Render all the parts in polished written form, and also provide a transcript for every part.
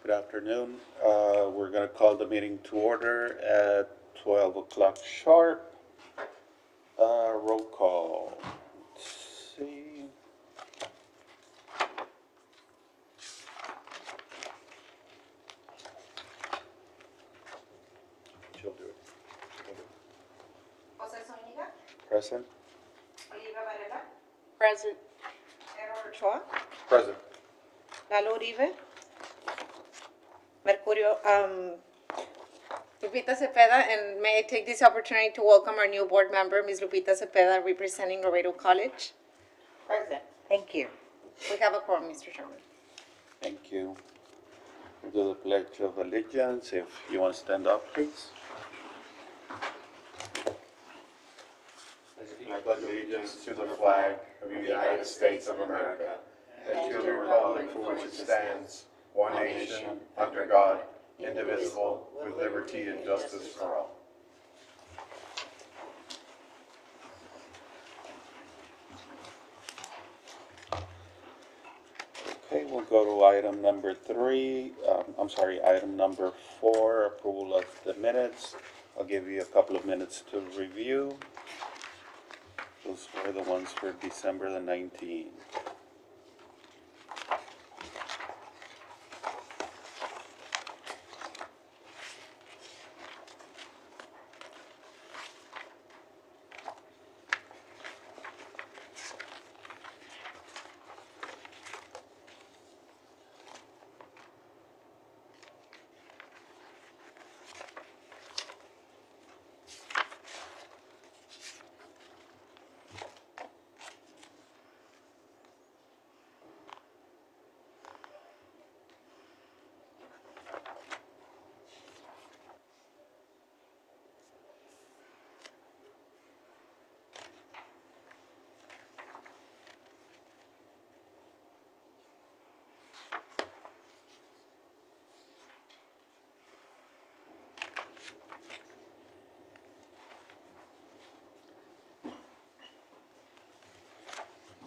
Good afternoon. We're going to call the meeting to order at 12 o'clock sharp. Roll call. Let's see. She'll do it. José Zúñiga, Present? Oliva Varela, Present. Errol Ochoa, Present. Lalo Uribe, Mercurio, Lupita Cepeda, and may I take this opportunity to welcome our new board member, Ms. Lupita Cepeda, representing Laredo College. Present. Thank you. We have a quorum, Mr. Chairman. Thank you. We'll do the Pledge of Allegiance. If you want to stand up, please. I pledge allegiance to the flag of the United States of America and to the republic for which it stands, one nation, under God, indivisible, with liberty and justice for all. Okay, we'll go to item number item number 4, approval of the minutes. I'll give you a couple of minutes to review. Those were the ones for December the 19th.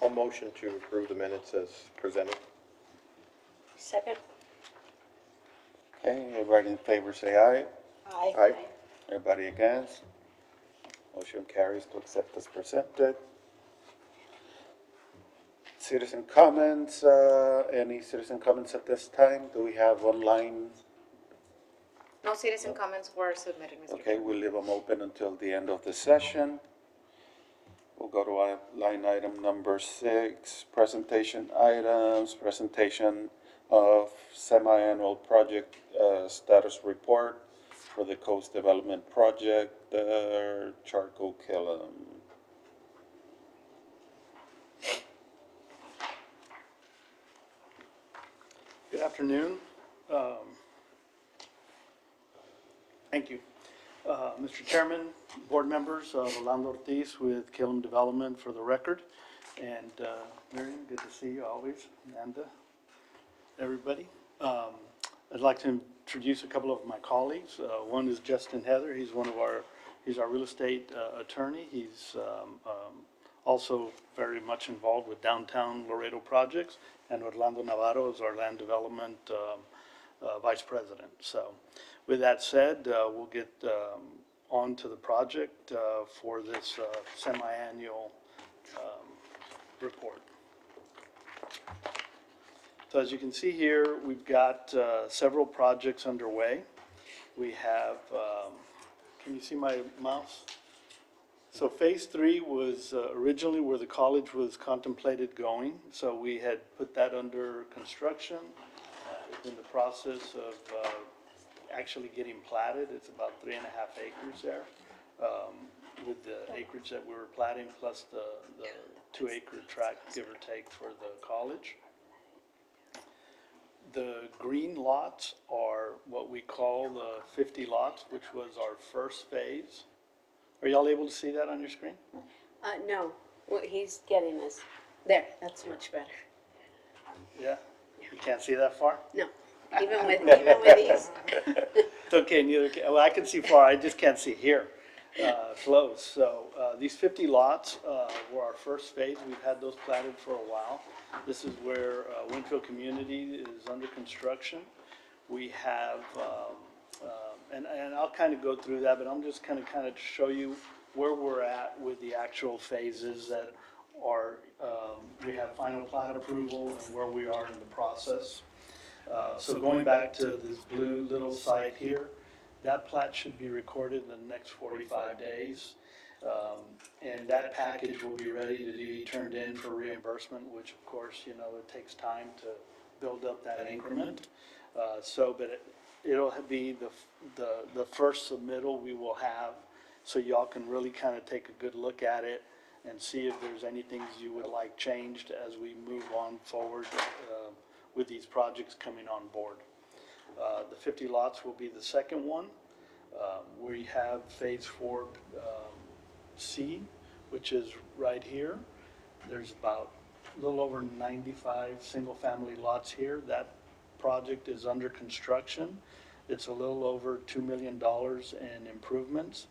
I'll motion to approve the minutes as presented. Second. Okay, everybody in favor say aye. Aye. Aye. Everybody against? Motion carries to accept as presented. Citizen comments, any citizen comments at this time? Do we have online? No citizen comments were submitted, Mr. Okay, we'll leave them open until the end of the session. We'll go to line item number 6, presentation items, presentation of semi-annual project status report for the Coast Development Project, Charcoal Kiln. Good afternoon. Thank you. Mr. Chairman, board members, Rolando Ortiz with Killam Development for the record. And Miriam, good to see you always, Amanda, everybody. I'd like to introduce a couple of my colleagues. One is Justin Heather. He's our real estate attorney. He's also very much involved with downtown Laredo projects. And Orlando Navarro is our land development vice president. So with that said, we'll get on to the project for this semi-annual report. So as you can see here, we've got several projects underway. We have, can you see my mouse? So phase 3 was originally where the college was contemplated going. So we had put that under construction, in the process of actually getting platted. It's about 3.5 acres there, with the acreage that we were platting plus the 2-acre tract, give or take, for the college. The green lots are what we call the 50 lots, which was our first phase. Are y'all able to see that on your screen? No, what he's getting is, there, that's much better. Yeah? You can't see that far? No, even with these. It's okay, neither can, well, I can see far, I just can't see here, close. So, these 50 lots, were our first phase. We've had those platted for a while. This is where, Winfield Community is under construction. We have, and I'll kind of go through that, but I'm just kind of show you where we're at with the actual phases that are, we have final plat approval and where we are in the process. So going back to this blue little site here, that plat should be recorded in the next 45 days. And that package will be ready to be turned in for reimbursement, which of course, you know, it takes time to build up that increment. But it'll be the first submittal we will have, so y'all can really kind of take a good look at it and see if there's anything you would like changed as we move on forward with these projects coming on board. The 50 lots will be the second one. We have phase 4 C, which is right here. There's about a little over 95 single-family lots here. That project is under construction. It's a little over $2 million in improvements.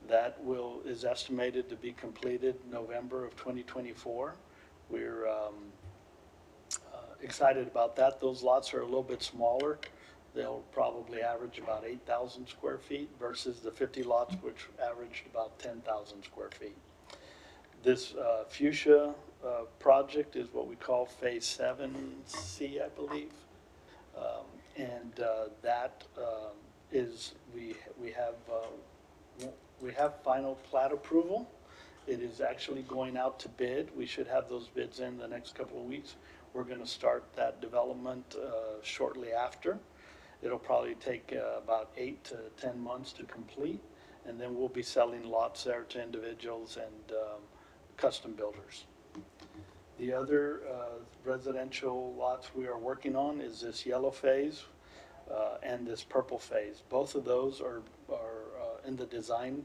That is estimated to be completed November of 2024. We're excited about that. Those lots are a little bit smaller. They'll probably average about 8,000 square feet versus the 50 lots, which averaged about 10,000 square feet. This fuchsia project is what we call Phase 7C, I believe. That is, we have final plat approval. It is actually going out to bid. We should have those bids in the next couple of weeks. We're going to start that development shortly after. It'll probably take about 8 to 10 months to complete, and then we'll be selling lots there to individuals and custom builders. The other residential lots we are working on is this yellow phase and this purple phase. Both of those are in the design.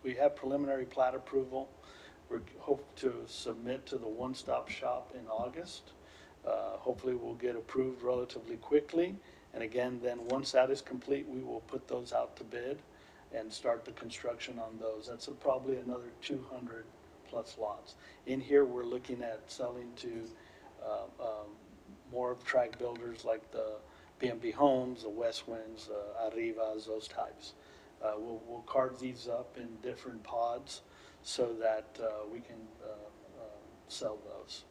We have preliminary plat approval. We hope to submit to the one-stop shop in August. Hopefully we'll get approved relatively quickly. And again, then once that is complete, we will put those out to bid and start the construction on those. That's probably another 200 plus lots. In here, we're looking at selling to more of tract builders like the B&B Homes, the West Winds, Arrivas, those types. We'll carve these up in different pods so that we can sell those.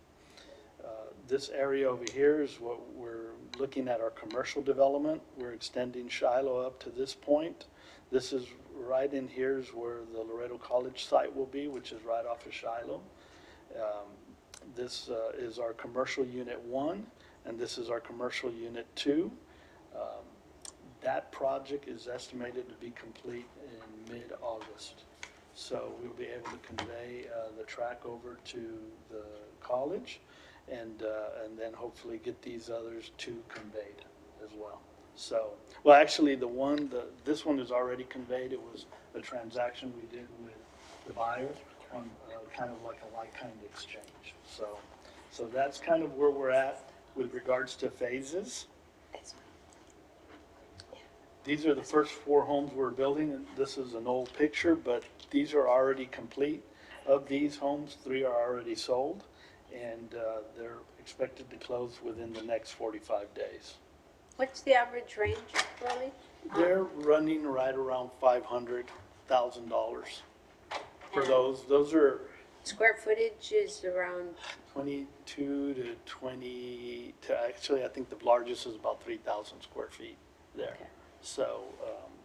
This area over here is what we're looking at, our commercial development. We're extending Shiloh up to this point. This is right in here is where the Laredo College site will be, which is right off of Shiloh. This is our commercial unit 1, and this is our commercial unit 2. That project is estimated to be complete in mid-August. So we'll be able to convey the track over to the college and then hopefully get these others 2 conveyed as well. So, well, actually this one is already conveyed. It was a transaction we did with the buyer on kind of like a like-kind exchange. So that's kind of where we're at with regards to phases. These are the first 4 homes we're building, and this is an old picture, but these are already complete. Of these homes, 3 are already sold, and they're expected to close within the next 45 days. What's the average range, Rolly? They're running right around $500,000 for those. Those are Square footage is around, 22 to 20, actually, I think the largest is about 3,000 square feet there. Okay. So,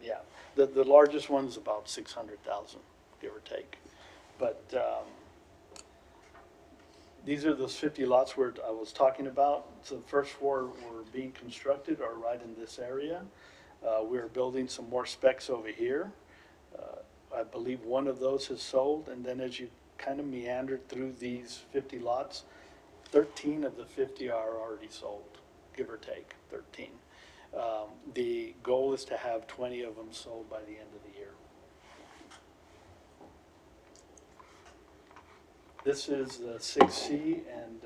yeah, the largest one's about 600,000, give or take. But these are those 50 lots where I was talking about. So the first 4 were being constructed are right in this area. We're building some more specs over here. I believe one of those has sold, and then as you kind of meandered through these 50 lots, 13 of the 50 are already sold, give or take 13. The goal is to have 20 of them sold by the end of the year. This is 6C and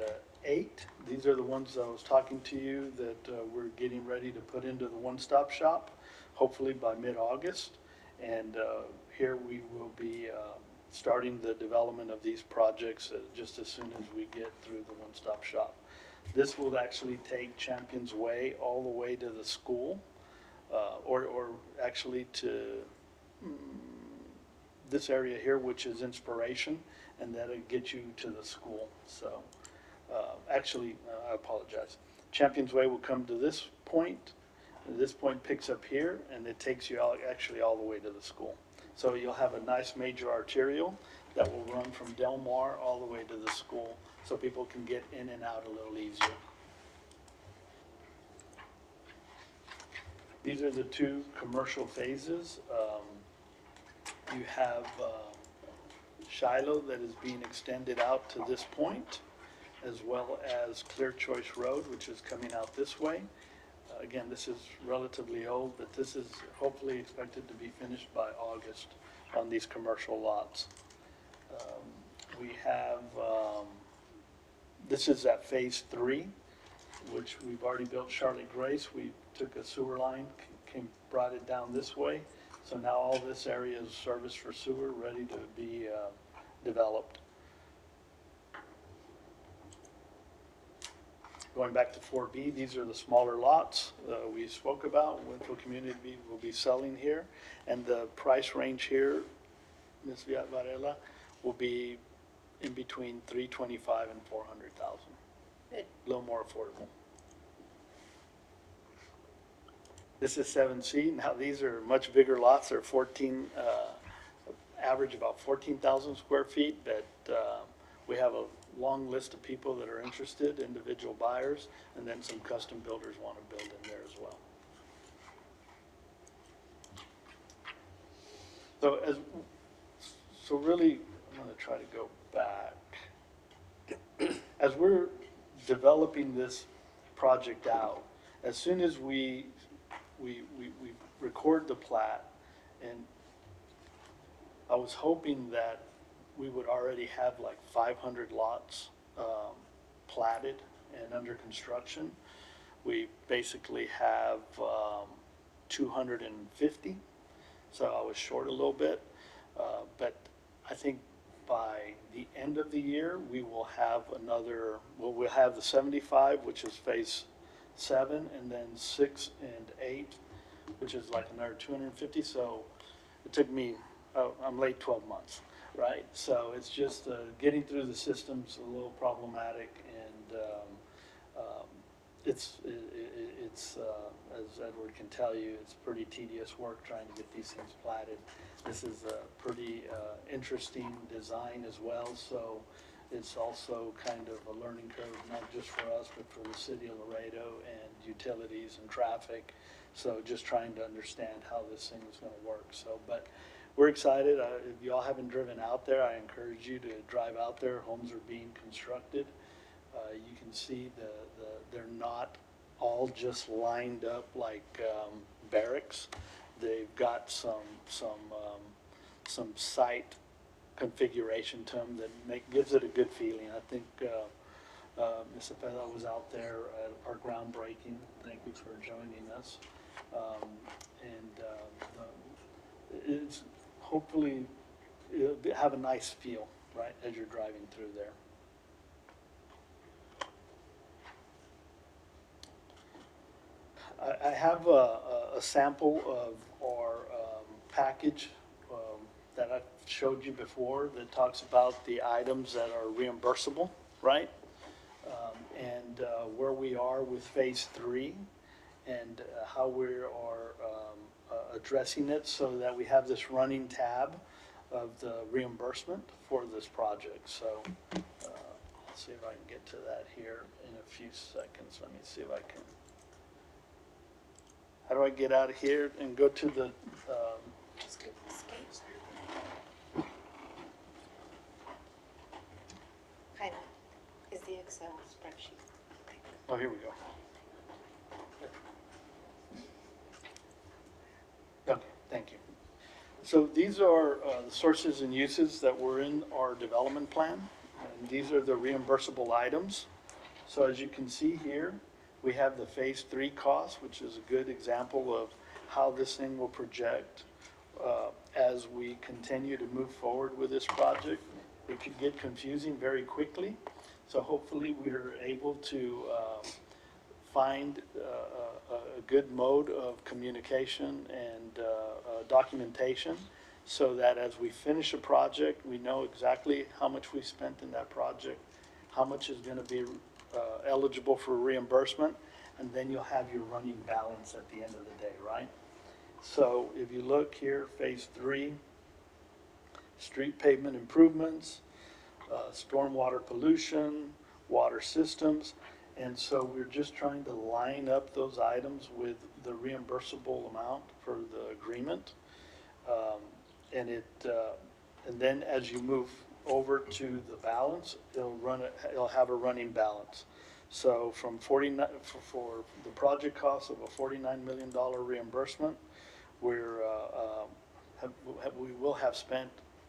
8. These are the ones I was talking to you that we're getting ready to put into the one-stop shop, hopefully by mid-August. And here we will be starting the development of these projects just as soon as we get through the one-stop shop. This will actually take Champions Way all the way to the school, or actually to this area here, which is Inspiration, and that'll get you to the school. So, I apologize. Champions Way will come to this point, and this point picks up here, and it takes you out, actually all the way to the school. So you'll have a nice major arterial that will run from Del Mar all the way to the school, so people can get in and out a little easier. These are the two commercial phases. You have Shiloh that is being extended out to this point, as well as Clear Choice Road, which is coming out this way. Again, this is relatively old, but this is hopefully expected to be finished by August on these commercial lots. We have, this is at phase 3, which we've already built Charlotte Grace. We took a sewer line, brought it down this way. So now all this area is serviced for sewer, ready to be developed. Going back to 4B, these are the smaller lots we spoke about. Winfield Community will be selling here. And the price range here, Ms. Varela, will be in between $325,000 and $400,000. Good. A little more affordable. This is 7C. Now, these are much bigger lots. They're average about 14,000 square feet, but we have a long list of people that are interested, individual buyers, and then some custom builders want to build in there as well. So really, I'm going to try to go back. As we're developing this project out, as soon as we record the plat, and I was hoping that we would already have like 500 lots platted and under construction. We basically have 250, so I was short a little bit. But I think by the end of the year, we will have we'll have the 75, which is phase 7, and then 6 and 8, which is like another 250. So it took me, I'm late 12 months, right? So it's just getting through the system's a little problematic, and it's as Edward can tell you, it's pretty tedious work trying to get these things platted. This is a pretty interesting design as well, so it's also kind of a learning curve, not just for us, but for the city of Laredo and utilities and traffic. So just trying to understand how this thing is going to work. So, but we're excited. If y'all haven't driven out there, I encourage you to drive out there. Homes are being constructed. You can see they're not all just lined up like barracks. They've got some site configuration to them that gives it a good feeling. I think Ms. Cepeda was out there at our groundbreaking. Thank you for joining us. It's hopefully it'll have a nice feel, right, as you're driving through there. I have a sample of our package that I showed you before that talks about the items that are reimbursable, right? And where we are with phase 3 and how we are addressing it so that we have this running tab of the reimbursement for this project. So let's see if I can get to that here in a few seconds. Let me see if I can. How do I get out of here and go to the, Just click escape. Kind of is the Excel spreadsheet. oh, here we go. Okay, thank you. So these are the sources and uses that were in our development plan, and these are the reimbursable items. So as you can see here, we have the phase 3 cost, which is a good example of how this thing will project as we continue to move forward with this project. It could get confusing very quickly. So hopefully we're able to find a good mode of communication and documentation so that as we finish a project, we know exactly how much we spent in that project, how much is going to be eligible for reimbursement, and then you'll have your running balance at the end of the day, right? So if you look here, phase 3, street pavement improvements, stormwater pollution, water systems. And so we're just trying to line up those items with the reimbursable amount for the agreement. And then as you move over to the balance, it'll have a running balance. So from 49, for the project cost of a $49 million reimbursement, we will have spent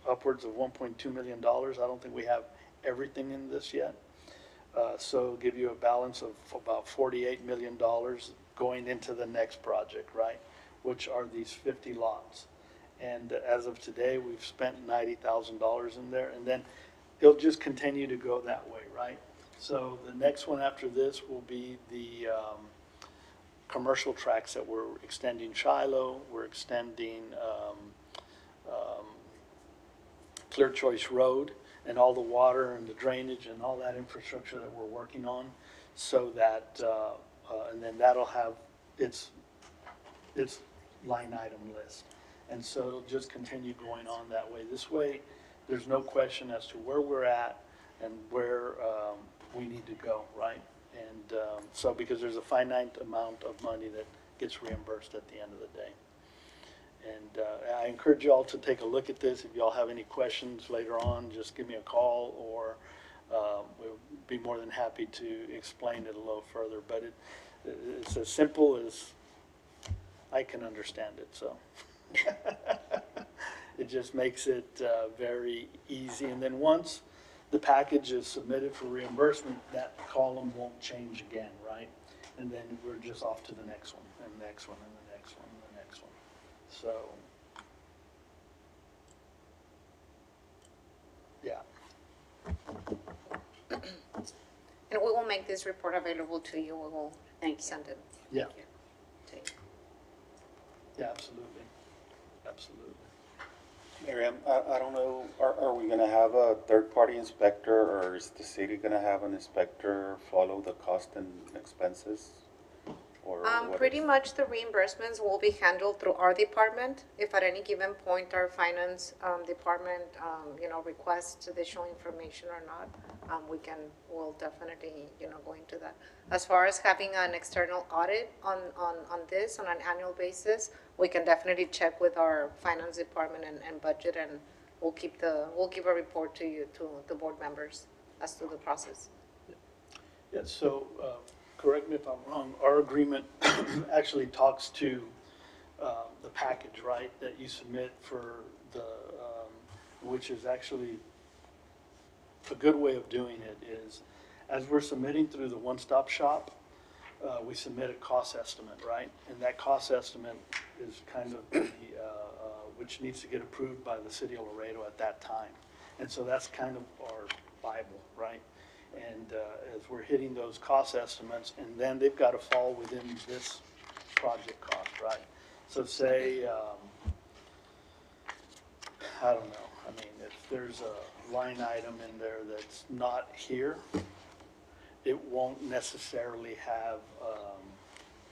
upwards of $1.2 million. I don't think we have everything in this yet. So give you a balance of about $48 million going into the next project, right? Which are these 50 lots. And as of today, we've spent $90,000 in there, and then it'll just continue to go that way, right? So the next one after this will be the commercial tracks that we're extending Shiloh, we're extending Clear Choice Road, and all the water and the drainage and all that infrastructure that we're working on, so that, and then that'll have its line item list. And so it'll just continue going on that way. This way, there's no question as to where we're at and where we need to go, right? And so because there's a finite amount of money that gets reimbursed at the end of the day. And I encourage you all to take a look at this. If y'all have any questions later on, just give me a call, or we'll be more than happy to explain it a little further. But it's as simple as I can understand it, so. It just makes it very easy. And then once the package is submitted for reimbursement, that column won't change again, right? And then we're just off to the next one, and the next one, and the next one, and the next one. So, yeah. And we will make this report available to you. We will Thank you. send it. Yeah. Thank you. Take- Yeah, absolutely. Absolutely. Miriam, I don't know, are we gonna have a third-party inspector, or is the city gonna have an inspector follow the cost and expenses? Or what Pretty is- much the reimbursements will be handled through our department. If at any given point our finance department, requests additional information or not, we'll definitely, go into that. As far as having an external audit on this on an annual basis, we can definitely check with our finance department and budget, and we'll give a report to you, to the board members as to the process. Yeah, so, correct me if I'm wrong, our agreement actually talks to the package, right, that you submit for the, which is actually, a good way of doing it is, as we're submitting through the one-stop shop, we submit a cost estimate, right? And that cost estimate is kind of the, which needs to get approved by the city of Laredo at that time. And so that's kind of our Bible, right? And as we're hitting those cost estimates, and then they've got to fall within this project cost, right? So say, I don't know, I mean, if there's a line item in there that's not here, it won't necessarily have,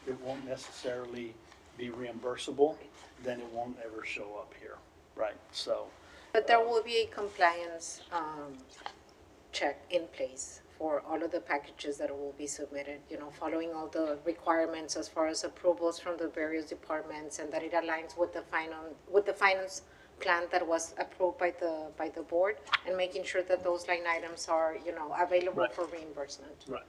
it won't necessarily be reimbursable, then it won't ever show up here, right? So, But there will be a compliance check in place for all of the packages that will be submitted, following all the requirements as far as approvals from the various departments, and that it aligns with the finance plan that was approved by the board, and making sure that those line items are, available Right. for reimbursement. right.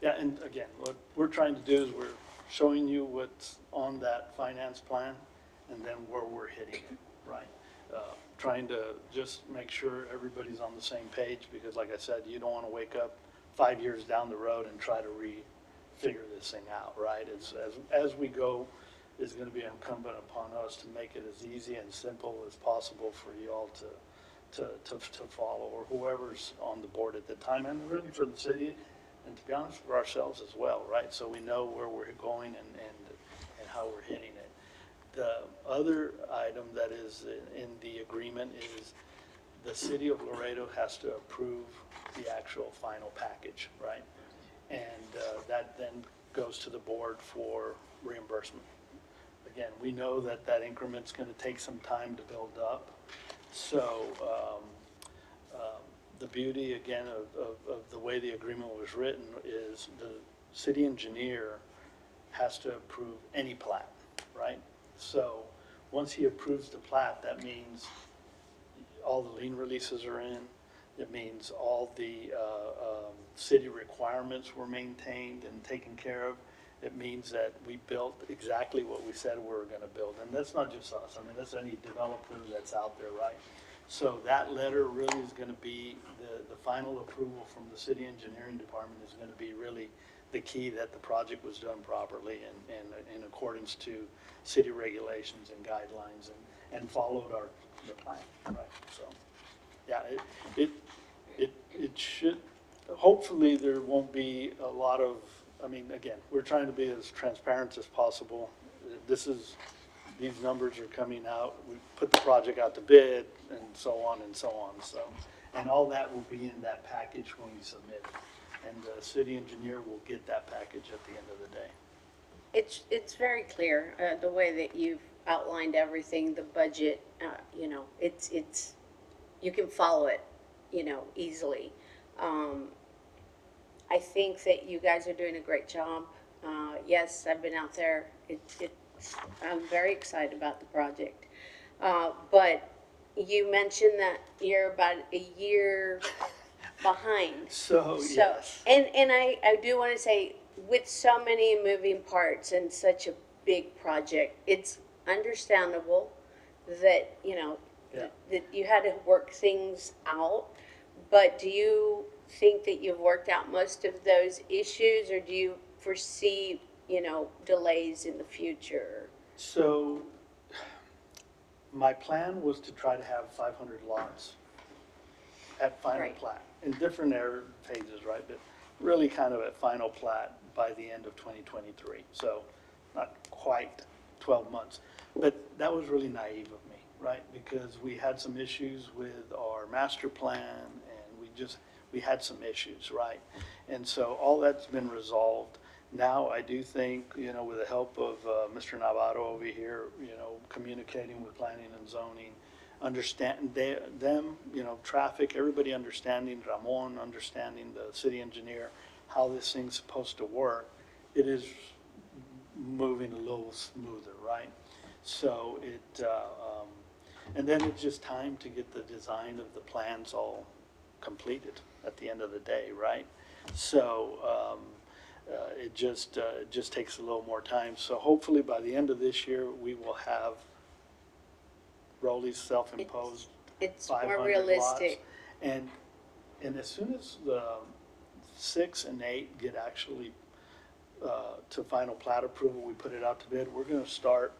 Yeah, and again, what we're trying to do is we're showing you what's on that finance plan and then where we're hitting it, right? Trying to just make sure everybody's on the same page, because like I said, you don't want to wake up 5 years down the road and try to figure this thing out, right? It's, as we go, it's going to be incumbent upon us to make it as easy and simple as possible for you all to follow, or whoever's on the board at the time, and really for the city, and to be honest, for ourselves as well, right? So we know where we're going and how we're hitting it. The other item that is in the agreement is the city of Laredo has to approve the actual final package, right? And that then goes to the board for reimbursement. Again, we know that that increment's gonna take some time to build up. So, the beauty, again, of the way the agreement was written is the city engineer has to approve any plat, right? So, once he approves the plat, that means all the lien releases are in. It means all the city requirements were maintained and taken care of. It means that we built exactly what we said we were gonna build. And that's not just us, I mean, that's any developer that's out there, right? So that letter really is gonna be, the final approval from the city engineering department is gonna be really the key that the project was done properly and in accordance to city regulations and guidelines and followed the plan, right? So, yeah, it should, hopefully there won't be a lot of, I mean, again, we're trying to be as transparent as possible. These numbers are coming out, we put the project out to bid and so on and so on, so. And all that will be in that package when we submit it. And the city engineer will get that package at the end of the day. It's very clear, the way that you've outlined everything, the budget, you know, you can follow it, you know, easily. I think that you guys are doing a great job. Yes, I've been out there. I'm very excited about the project. But you mentioned that you're about a year behind. So, yes. And I do want to say, with so many moving parts and such a big project, it's understandable that, you know, Yeah. that you had to work things out. But do you think that you've worked out most of those issues, or do you foresee, you know, delays in the future? So, my plan was to try to have 500 lots at final Right. plat, in different phases, right? But really kind of at final plat by the end of 2023. So, not quite 12 months. But that was really naive of me, right? Because we had some issues with our master plan, and we had some issues, right? And so all that's been resolved. Now, I do think, you know, with the help of Mr. Navarro over here, you know, communicating with planning and zoning, them, you know, traffic, everybody understanding, Ramon understanding, the city engineer, how this thing's supposed to work, it is moving a little smoother, right? So and then it's just time to get the design of the plans all completed at the end of the day, right? So it just takes a little more time. So hopefully by the end of this year, we will have Rowley's self-imposed It's 500 more realistic. lots. And as soon as the 6 and 8 get actually to final plat approval, we put it out to bid, we're gonna start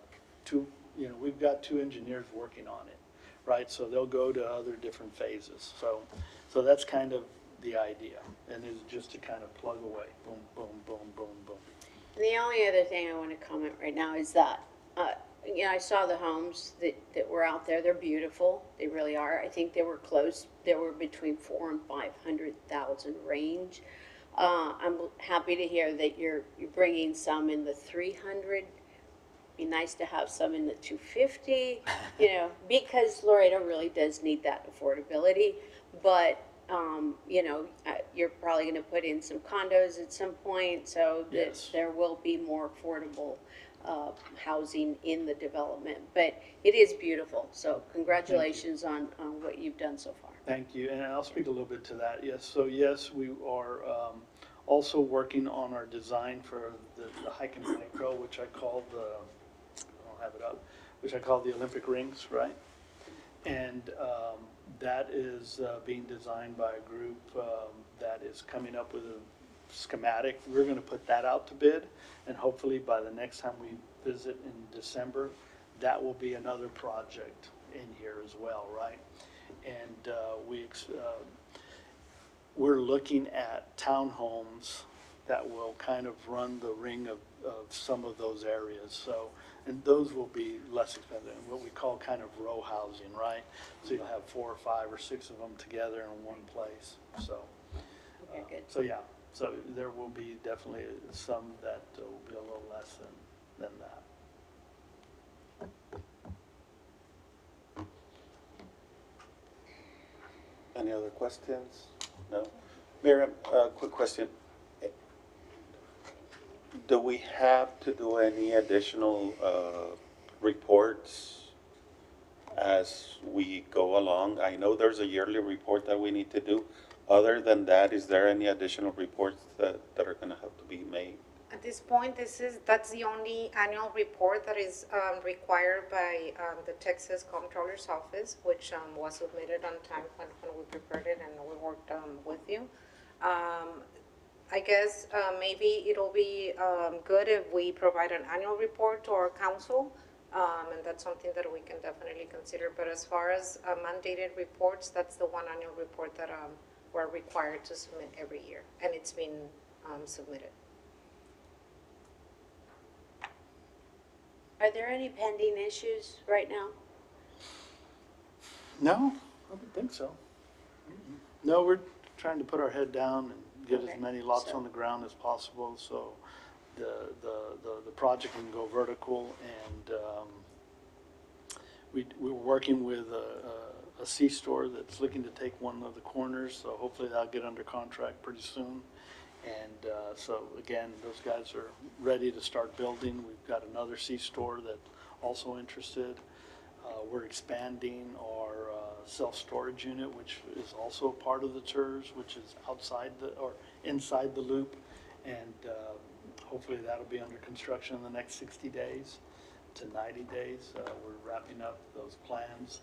we've got 2 engineers working on it, right? So they'll go to other different phases. So that's kind of the idea, and is just to kind of plug away, boom, boom, boom, boom, boom. The only other thing I want to comment right now is that, you know, I saw the homes that were out there. They're beautiful. They really are. I think they were close. They were between 400,000 and 500,000 range. I'm happy to hear that you're bringing some in the 300. Be nice to have some in the 250, you know, because Laredo really does need that affordability. But, you know, you're probably going to put in some condos at some point, so that Yes. there will be more affordable housing in the development. But it is beautiful, so congratulations on what you've done so far. Thank you, and I'll speak a little bit to that, yes. So yes, we are also working on our design for the hike and bike trail, which I call I don't have it up, which I call the Olympic rings, right? And that is being designed by a group that is coming up with a schematic. We're gonna put that out to bid, and hopefully by the next time we visit in December, that will be another project in here as well, right? And we're looking at townhomes that will kind of run the ring of some of those areas. So, and those will be less expensive, what we call kind of row housing, right? So you'll have 4 or 5 or 6 of them together in one place, so. Okay, good. So, yeah, so there will be definitely some that will be a little less than that. Any other questions? No? Miriam, quick question. Do we have to do any additional reports as we go along? I know there's a yearly report that we need to do. Other than that, is there any additional reports that are gonna have to be made? At this point, that's the only annual report that is required by the Texas Comptroller's Office, which was submitted on time when we prepared it and we worked with you. I guess maybe it'll be good if we provide an annual report to our council, and that's something that we can definitely consider. But as far as mandated reports, that's the one annual report that we're required to submit every year, and it's been submitted. Are there any pending issues right now? No, I don't think so. No, we're trying to put our head down and get Okay, as many lots so- on the ground as possible, so the project can go vertical. And we're working with a C-store that's looking to take one of the corners, so hopefully that'll get under contract pretty soon. And so again, those guys are ready to start building. We've got another C-store that's also interested. We're expanding our self-storage unit, which is also part of the TERS, which is outside or inside the loop. And hopefully that'll be under construction in the next 60 days to 90 days. We're wrapping up those plans.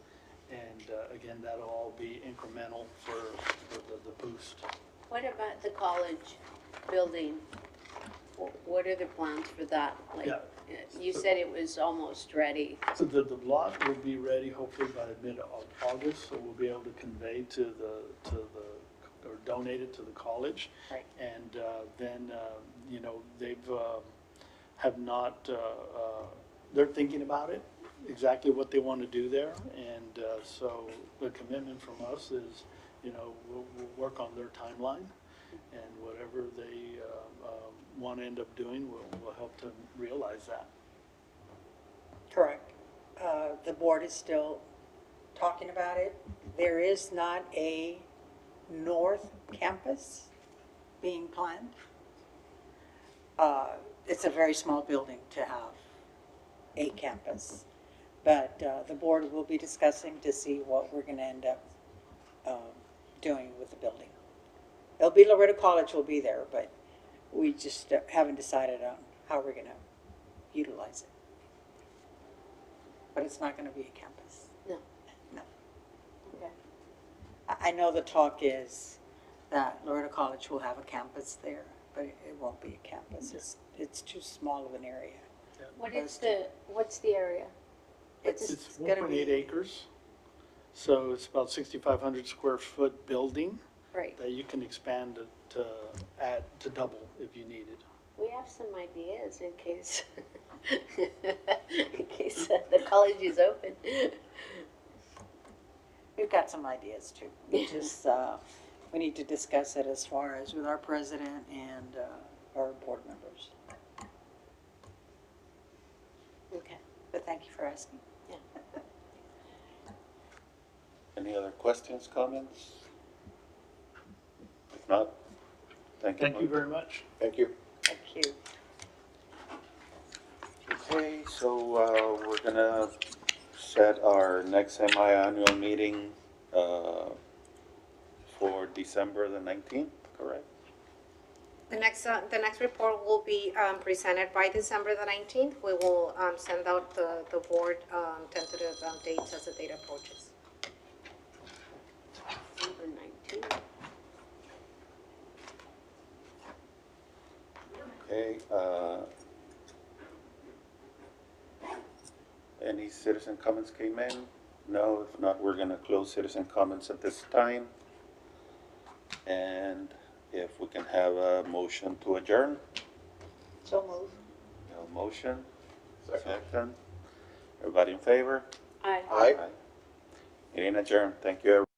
And again, that'll all be incremental for the boost. What about the college building? What are the plans for that? Like, Yeah. You said it was almost ready. So the lot will be ready hopefully by mid of August, so we'll be able to convey or donate it to the college. Right. And then, they've, have not, they're thinking about it, exactly what they want to do there. And so the commitment from us is, we'll work on their timeline, and whatever they want to end up doing, we'll help to realize that. Correct. The board is still talking about it. There is not a north campus being planned. It's a very small building to have a campus. But the board will be discussing to see what we're going to end up doing with the building. It'll be Loretto College will be there, but we just haven't decided on how we're going to utilize it. But it's not going to be a campus. No. No. Okay. I know the talk is that Loretto College will have a campus there, but it won't be a campus. It's too small of an area. What's the area? It's gonna 1.8 be- acres, so it's about 6,500 square foot building Right. that you can expand to add, to double if you needed. We have some ideas in case, the college is open. We've got some ideas too. We just, we need to discuss it as far as with our president and our board members. Okay. But thank you for asking. Yeah. Any other questions, comments? If not, thank you. Thank you very much. Thank you. Thank you. Okay, so we're gonna set our next semi-annual meeting for December the 19th, correct? The next report will be presented by December the 19th. We will send out the board tentative dates as the date approaches. Number 19. Okay, any citizen comments came in? No, if not, we're gonna close citizen comments at this time. And if we can have a motion to adjourn, So move. no motion, second. Everybody in favor? I. Aye. Meeting adjourned. Thank you, everyone.